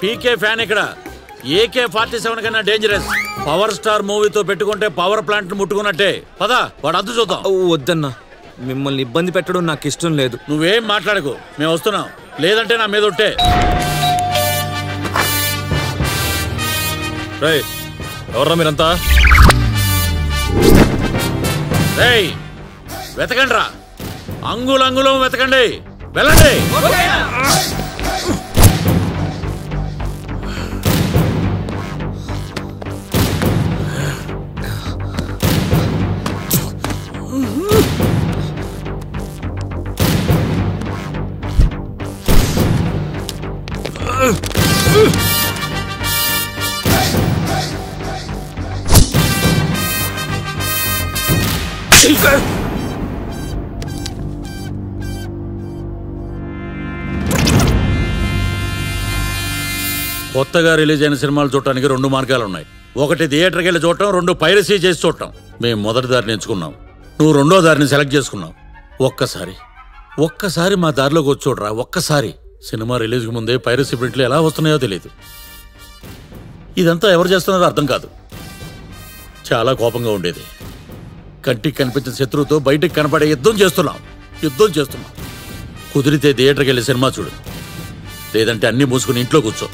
పీకే fan ఇక్కడ. AK-47 కన్నా dangerous. Power star మూవీతో పెట్టుకుంటే పవర్ ప్లాంట్ ముట్టుకున్నట్టే. పద వాడు అద్దు చూద్దాం. వద్దన్నా, మిమ్మల్ని ఇబ్బంది పెట్టడం నాకు ఇష్టం లేదు. నువ్వేం మాట్లాడకు, మేము వస్తున్నాం. లేదంటే నా మీద ఒట్టే. ఎవర్రా మీరంతా? వెతకండి రా, అంగుళంగుళం వెతకండి, వెళ్ళండి. కొత్తగా రిలీజ్ అయిన సినిమాలు చూడటానికి 2 మార్గాలు ఉన్నాయి. ఒకటి థియేటర్కి వెళ్ళి చూడటం, 2 పైరసీ చేసి చూడటం. మేము మొదటి దారిని ఎంచుకున్నాం, నువ్వు 2వ దారిని సెలెక్ట్ చేసుకున్నావు. ఒక్కసారి మా దారిలోకి వచ్చి చూడరా. ఒక్కసారి. సినిమా రిలీజ్కి ముందే పైరసీ ప్రింట్లు ఎలా వస్తున్నాయో తెలియదు. ఇదంతా ఎవరు చేస్తున్నారో అర్థం కాదు. చాలా కోపంగా ఉండేది. కంటికి కనిపించిన శత్రువుతో బయటికి కనపడే యుద్ధం చేస్తున్నాం. కుదిరితే థియేటర్కి వెళ్ళి సినిమా చూడు, లేదంటే అన్నీ మూసుకుని ఇంట్లో కూర్చో.